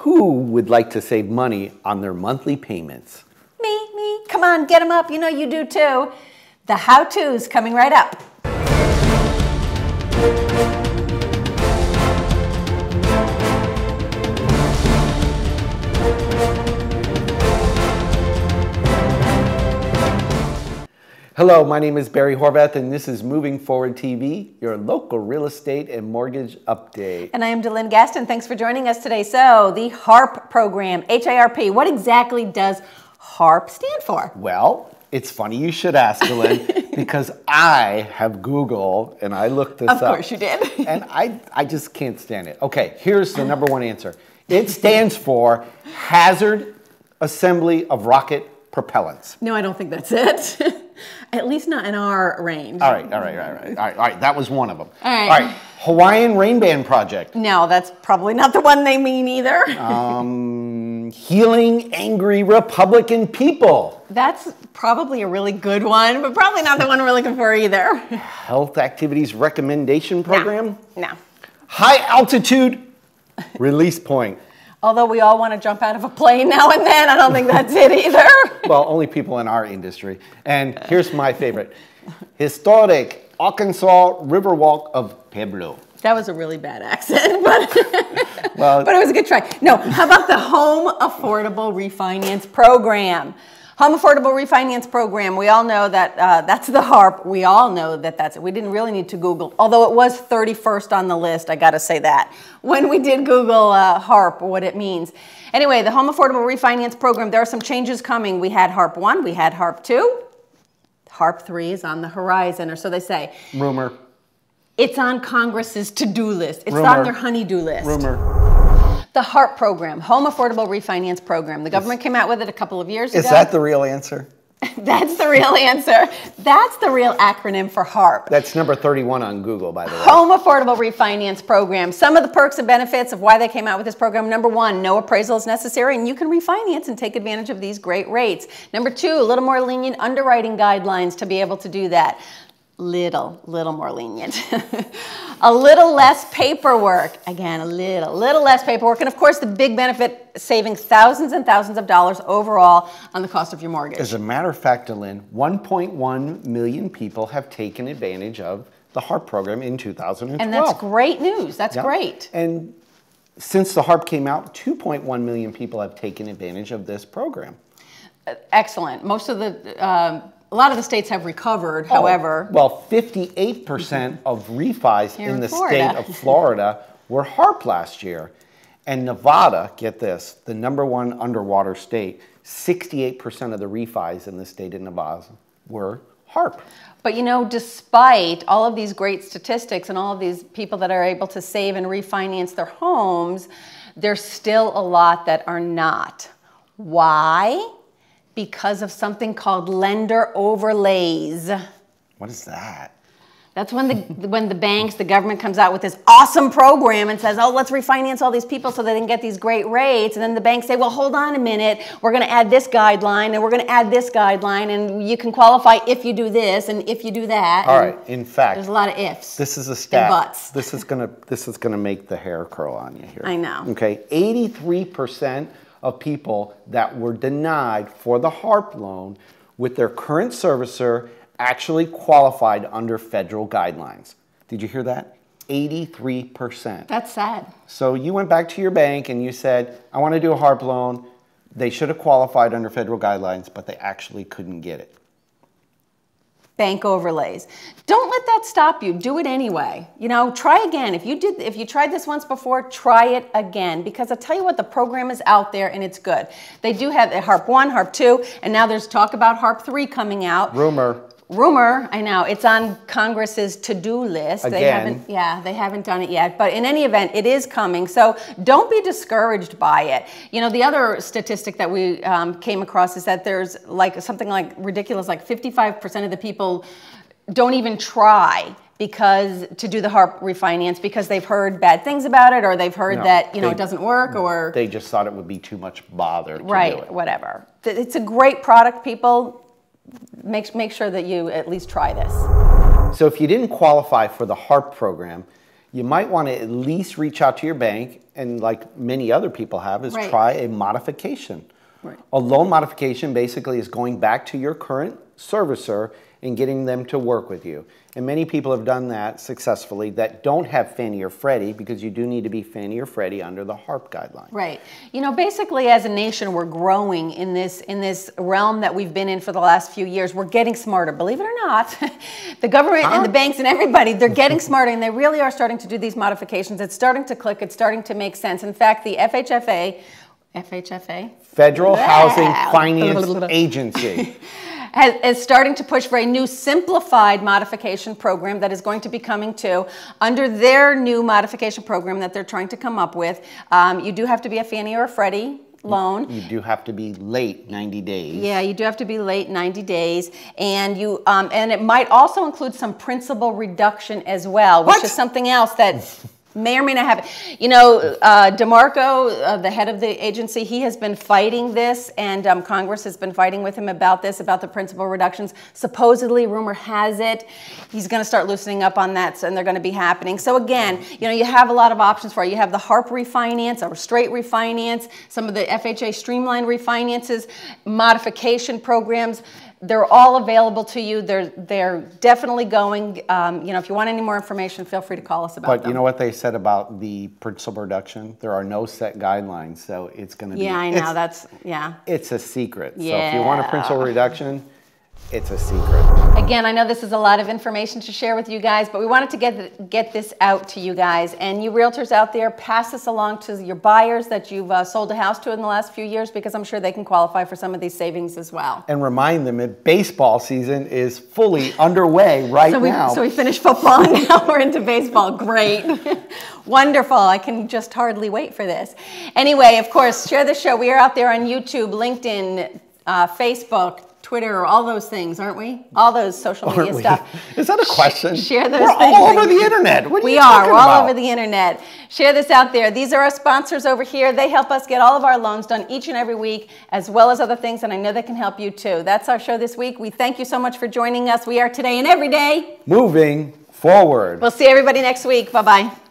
who would like to save money on their monthly payments? Me. Come on, get them up. You know you do too. The how-tos coming right up. Hello, my name is Barry Horvath, and this is Moving Forward TV, your local real estate and mortgage update. And I am Delynn Gaston. Thanks for joining us today. So, the H.A.R.P program, H.A.R.P. What exactly does H.A.R.P stand for? Well, it's funny you should ask, Delynn, because I have Google and I looked this up. Of course you did. And I just can't stand it. Okay, here's the number one answer. It stands for Hazard Assembly of Rocket Propellants. No, I don't think that's it. At least not in our range. All right. That was one of them. All right. Hawaiian Rain Band Project. No, that's probably not the one they mean either. Healing Angry Republican People. That's probably a really good one, but probably not the one we're looking for either. Health Activities Recommendation Program. No. High Altitude Release Point. Although we all want to jump out of a plane now and then, I don't think that's it either. Well, only people in our industry. And here's my favorite. Historic Arkansas Riverwalk of Pueblo. That was a really bad accent, but it was a good try. No, how about the Home Affordable Refinance Program? Home Affordable Refinance Program, we all know that that's the H.A.R.P. We all know that that's it. We didn't really need to Google, although it was 31st on the list, I gotta say that. When we did Google H.A.R.P., what it means. Anyway, the Home Affordable Refinance Program, there are some changes coming. We had H.A.R.P. 1, we had H.A.R.P. 2. H.A.R.P. 3 is on the horizon, or so they say. Rumor. It's on Congress's to-do list. It's Rumor. on their honey-do list. Rumor. The H.A.R.P. program, Home Affordable Refinance Program. The government came out with it a couple of years ago. Is that the real answer? That's the real answer. That's the real acronym for H.A.R.P. That's number 31 on Google, by the way. Home Affordable Refinance Program. Some of the perks and benefits of why they came out with this program. Number one, no appraisal is necessary, and you can refinance and take advantage of these great rates. Number two, a little more lenient underwriting guidelines to be able to do that. Little more lenient. A little less paperwork. Again, a little less paperwork. And of course, the big benefit, saving thousands and thousands of dollars overall on the cost of your mortgage. As a matter of fact, Delynn, 1.1 million people have taken advantage of the H.A.R.P. program in 2012. And that's great news. That's great. And since the H.A.R.P. came out, 2.1 million people have taken advantage of this program. Excellent. Most of the... a lot of the states have recovered, however. Well, 58% of refis in the state of Florida were H.A.R.P. last year. And Nevada, get this, the number one underwater state, 68% of the refis in the state of Nevada were H.A.R.P. But you know, despite all of these great statistics and all of these people that are able to save and refinance their homes, there's still a lot that are not. Why? Because of something called lender overlays. What is that? That's when the banks, the government comes out with this awesome program and says, oh, let's refinance all these people so they can get these great rates. And then the banks say, well, hold on a minute. We're going to add this guideline and we're going to add this guideline and you can qualify if you do this and if you do that. All right. In fact, there's a lot of ifs. This is a stat. And buts. This is gonna make the hair curl on you here. I know. Okay. 83% of people that were denied for the H.A.R.P. loan with their current servicer actually qualified under federal guidelines. Did you hear that? 83%. That's sad. So you went back to your bank and you said, I want to do a H.A.R.P. loan. They should have qualified under federal guidelines, but they actually couldn't get it. Bank overlays. Don't let that stop you. Do it anyway. You know, try again. If you tried this once before, try it again. Because I'll tell you what, the program is out there and it's good. They do have H.A.R.P. 1, H.A.R.P. 2, and now there's talk about H.A.R.P. 3 coming out. Rumor, I know. It's on Congress's to-do list. Again. They haven't done it yet. But in any event, it is coming. So don't be discouraged by it. You know, the other statistic that we came across is that there's something like ridiculous, like 55% of the people don't even try to do the H.A.R.P. refinance because they've heard bad things about it or they've heard that, it doesn't work or... They just thought it would be too much bother to do it. Right, whatever. It's a great product, people. Make sure that you at least try this. So if you didn't qualify for the H.A.R.P. program, you might want to at least reach out to your bank, and like many other people have, is try a modification. Right. A loan modification basically is going back to your current servicer and getting them to work with you. And many people have done that successfully that don't have Fannie or Freddie, because you do need to be Fannie or Freddie under the H.A.R.P guideline. Right. You know, basically as a nation, we're growing in this realm that we've been in for the last few years. We're getting smarter. Believe it or not, the government and the banks and everybody, they're getting smarter, and they really are starting to do these modifications. It's starting to click. It's starting to make sense. In fact, the FHFA, Federal Housing Finance Agency, is starting to push for a new simplified modification program that is going to be coming to under their new modification program that they're trying to come up with. You do have to be a Fannie or a Freddie loan. You do have to be late 90 days. Yeah, you do have to be late 90 days, and you and it might also include some principal reduction as well, which is something else that may or may not happen. You know, DeMarco, the head of the agency, he has been fighting this, and Congress has been fighting with him about this, about the principal reductions. Supposedly, rumor has it, he's going to start loosening up on that, and they're going to be happening. So again, you know, you have a lot of options for it. You have the H.A.R.P refinance, or straight refinance, some of the FHA streamlined refinances, modification programs. They're all available to you. They're definitely going. You know, if you want any more information, feel free to call us about them. But you know what they said about the principal reduction? There are no set guidelines, so it's going to be. Yeah, I know. That's, yeah. It's a secret. Yeah. So if you want a principal reduction, it's a secret. Again, I know this is a lot of information to share with you guys, but we wanted to get this out to you guys. And you realtors out there, pass this along to your buyers that you've sold a house to in the last few years, because I'm sure they can qualify for some of these savings as well. And remind them that baseball season is fully underway now. So we finished football and now we're into baseball. Great. Wonderful. I can just hardly wait for this. Anyway, of course, share the show. We are out there on YouTube, LinkedIn, Facebook, Twitter, all those things, aren't we? All those social media stuff. Is that a question? Share those things. We're all over the internet. What are you talking about? We're all over the internet. Share this out there. These are our sponsors over here. They help us get all of our loans done each and every week, as well as other things, and I know they can help you too. That's our show this week. We thank you so much for joining us. We are today and every day moving forward. We'll see everybody next week. Bye-bye.